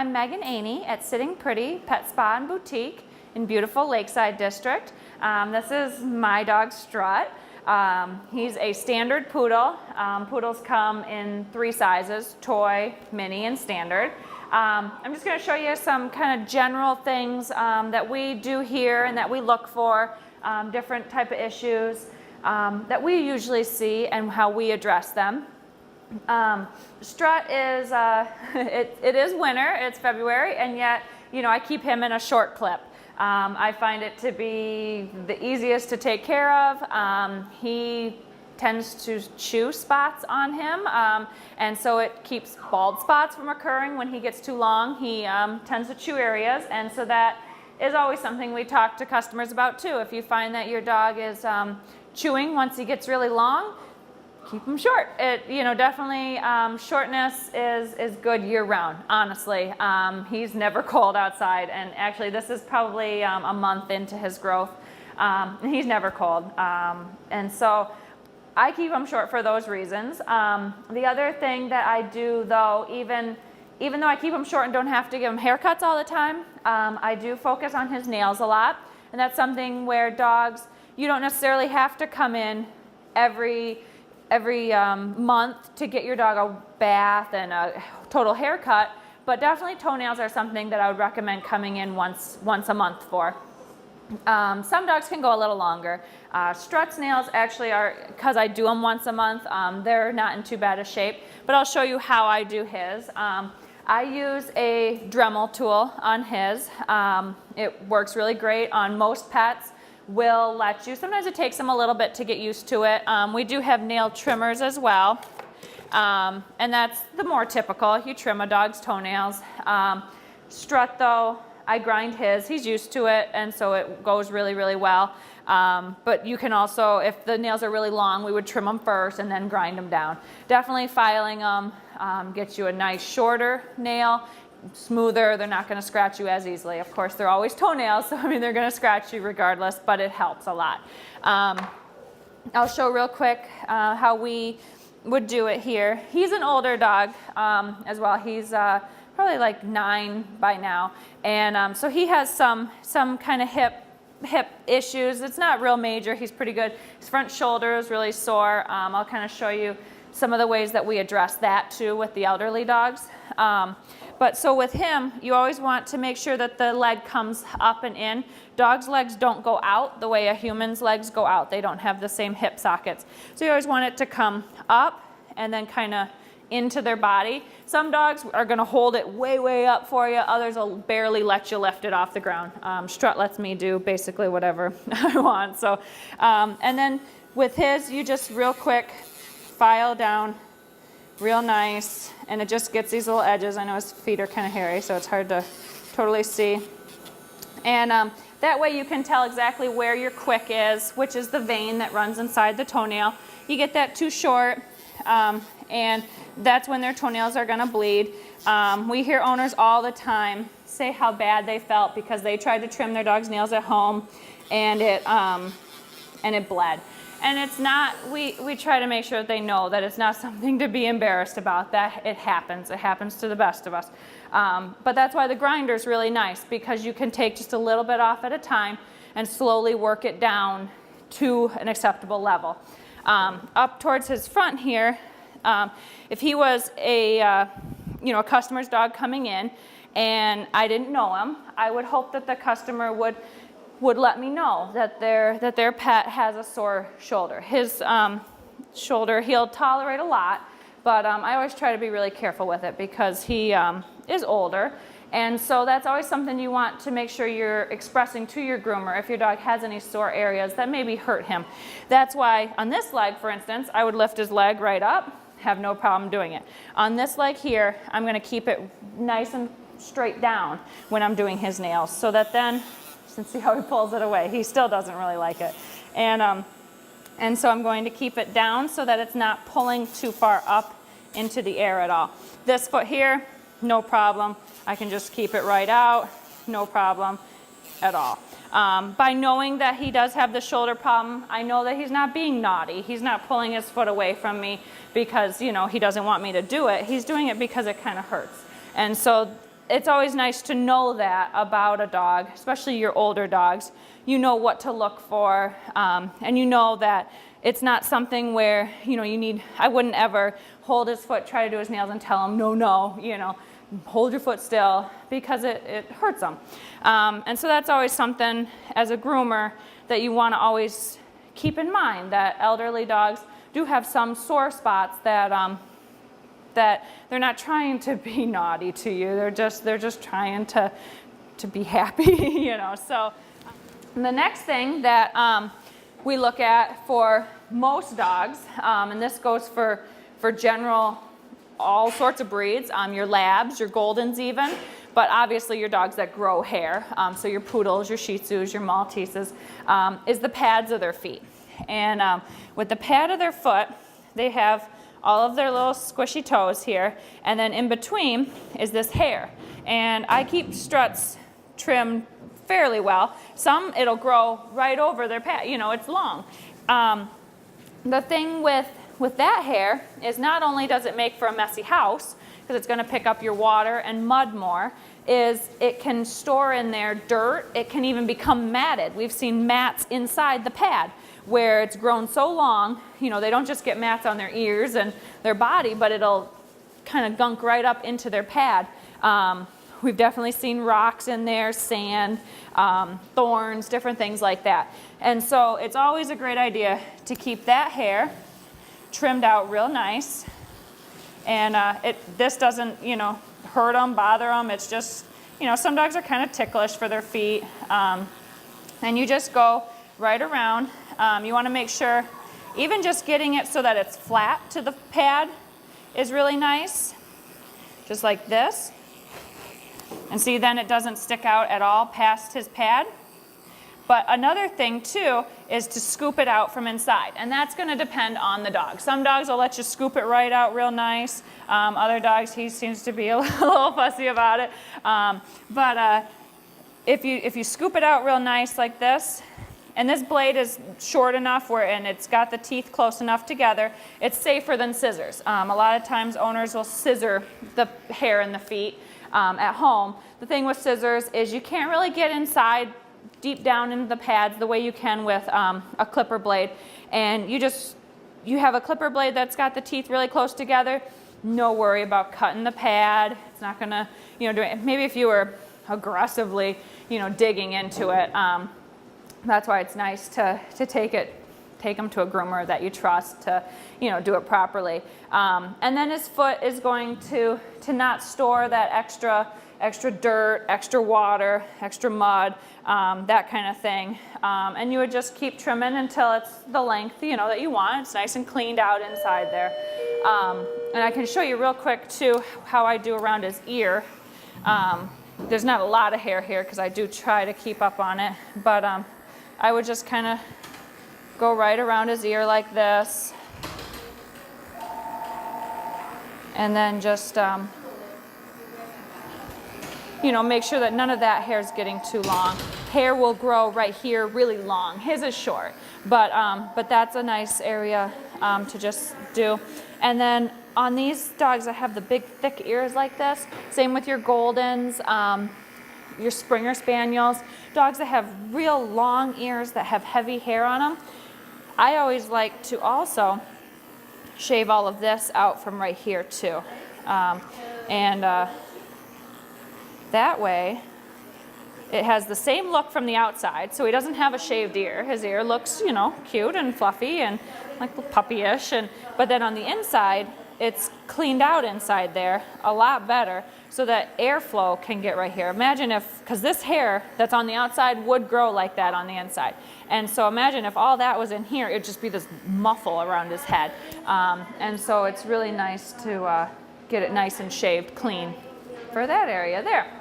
I'm Megan Aney at Sitting Pretty Pet Spa and Boutique in beautiful Lakeside District. This is my dog Strut. He's a standard poodle. Poodles come in 3 sizes, toy, mini, and standard. I'm just going to show you some kind of general things that we do here and that we look for, different type of issues that we usually see and how we address them. Strut is, it is winter, it's February, and yet, you know, I keep him in a short clip. I find it to be the easiest to take care of. He tends to chew spots on him, and so it keeps bald spots from occurring. When he gets too long, he tends to chew areas, and so that is always something we talk to customers about too. If you find that your dog is chewing once he gets really long, keep him short. It, you know, definitely shortness is good year round, honestly. He's never cold outside, and actually this is probably a month into his growth. He's never cold, and so I keep him short for those reasons. The other thing that I do though, even though I keep him short and don't have to give him haircuts all the time, I do focus on his nails a lot, and that's something where dogs, you don't necessarily have to come in every month to get your dog a bath and a total haircut, but definitely toenails are something that I would recommend coming in once a month for. Some dogs can go a little longer. Strut's nails actually are, because I do them once a month, they're not in too bad a shape, but I'll show you how I do his. I use a Dremel tool on his. It works really great on most pets. Will let you, sometimes it takes them a little bit to get used to it. We do have nail trimmers as well, and that's the more typical. You trim a dog's toenails. Strut though, I grind his. He's used to it, and so it goes really, really well. But you can also, if the nails are really long, we would trim them first and then grind them down. Definitely filing them gets you a nice shorter nail. Smoother, they're not going to scratch you as easily. Of course, they're always toenails, so I mean they're going to scratch you regardless, but it helps a lot. I'll show real quick how we would do it here. He's an older dog as well. He's probably like 9 by now, and so he has some kind of hip issues. It's not real major. He's pretty good. His front shoulder is really sore. I'll kind of show you some of the ways that we address that too with the elderly dogs. But so with him, you always want to make sure that the leg comes up and in. Dogs' legs don't go out the way a human's legs go out. They don't have the same hip sockets. So you always want it to come up and then kind of into their body. Some dogs are going to hold it way, way up for you. Others will barely let you lift it off the ground. Strut lets me do basically whatever I want. So, and then with his, you just real quick file down real nice, and it just gets these little edges. I know his feet are kind of hairy, so it's hard to totally see. And that way you can tell exactly where your quick is, which is the vein that runs inside the toenail. You get that too short, and that's when their toenails are going to bleed. We hear owners all the time say how bad they felt because they tried to trim their dog's nails at home, and it bled. And it's not, we try to make sure that they know that it's not something to be embarrassed about, that it happens to the best of us. But that's why the grinder is really nice, because you can take just a little bit off at a time and slowly work it down to an acceptable level. Up towards his front here, if he was a customer's dog coming in and I didn't know him, I would hope that the customer would let me know that their pet has a sore shoulder. His shoulder, he'll tolerate a lot, but I always try to be really careful with it because he is older, and so that's always something you want to make sure you're expressing to your groomer if your dog has any sore areas that maybe hurt him. That's why on this leg, for instance, I would lift his leg right up, have no problem doing it. On this leg here, I'm going to keep it nice and straight down when I'm doing his nails, so that then, see how he pulls it away. He still doesn't really like it. And so I'm going to keep it down so that it's not pulling too far up into the air at all. This foot here, no problem. I can just keep it right out, no problem at all. By knowing that he does have the shoulder problem, I know that he's not being naughty. He's not pulling his foot away from me because, you know, he doesn't want me to do it. He's doing it because it kind of hurts. And so it's always nice to know that about a dog, especially your older dogs. You know what to look for, and you know that it's not something where, you know, I wouldn't ever hold his foot, try to do his nails and tell him, no, you know, hold your foot still, because it hurts them. And so that's always something as a groomer that you want to always keep in mind, that elderly dogs do have some sore spots that that they're not trying to be naughty to you. They're just trying to be happy, you know. So the next thing that we look at for most dogs, and this goes for general all sorts of breeds, your labs, your Goldens even, but obviously your dogs that grow hair, so your poodles, your Shih Tzus, your Malteses, is the pads of their feet. And with the pad of their foot, they have all of their little squishy toes here, and then in between is this hair. And I keep Struts trimmed fairly well. Some it'll grow right over their pad, you know, it's long. The thing with that hair is not only does it make for a messy house, because it's going to pick up your water and mud more, is it can store in there dirt. It can even become matted. We've seen mats inside the pad where it's grown so long, you know, they don't just get mats on their ears and their body, but it'll kind of gunk right up into their pad. We've definitely seen rocks in there, sand, thorns, different things like that. And so it's always a great idea to keep that hair trimmed out real nice. And this doesn't, you know, hurt them, bother them. It's just, you know, some dogs are kind of ticklish for their feet. And you just go right around. You want to make sure, even just getting it so that it's flat to the pad is really nice. Just like this. And see, then it doesn't stick out at all past his pad. But another thing too is to scoop it out from inside, and that's going to depend on the dog. Some dogs will let you scoop it right out real nice. Other dogs, he seems to be a little fussy about it. But if you scoop it out real nice like this, and this blade is short enough and it's got the teeth close enough together, it's safer than scissors. A lot of times owners will scissor the hair in the feet at home. The thing with scissors is you can't really get inside deep down into the pads the way you can with a clipper blade. And you have a clipper blade that's got the teeth really close together, no worry about cutting the pad. It's not gonna, you know, do it. Maybe if you were aggressively, you know, digging into it, that's why it's nice to take them to a groomer that you trust to, you know, do it properly. And then his foot is going to not store that extra dirt, extra water, extra mud, that kind of thing. And you would just keep trimming until it's the length, you know, that you want. It's nice and cleaned out inside there. And I can show you real quick too how I do around his ear. There's not a lot of hair here because I do try to keep up on it, but I would just kind of go right around his ear like this, and then just you know, make sure that none of that hair is getting too long. Hair will grow right here really long. His is short, but that's a nice area to just do. And then on these dogs that have the big thick ears like this, same with your Goldens, your Springer Spaniels, dogs that have real long ears that have heavy hair on them. I always like to also shave all of this out from right here too. That way it has the same look from the outside, so he doesn't have a shaved ear. His ear looks, you know, cute and fluffy and like puppyish, but then on the inside it's cleaned out inside there a lot better so that airflow can get right here. Imagine if, because this hair that's on the outside would grow like that on the inside. And so imagine if all that was in here, it'd just be this muffle around his head. And so it's really nice to get it nice and shaved clean for that area there.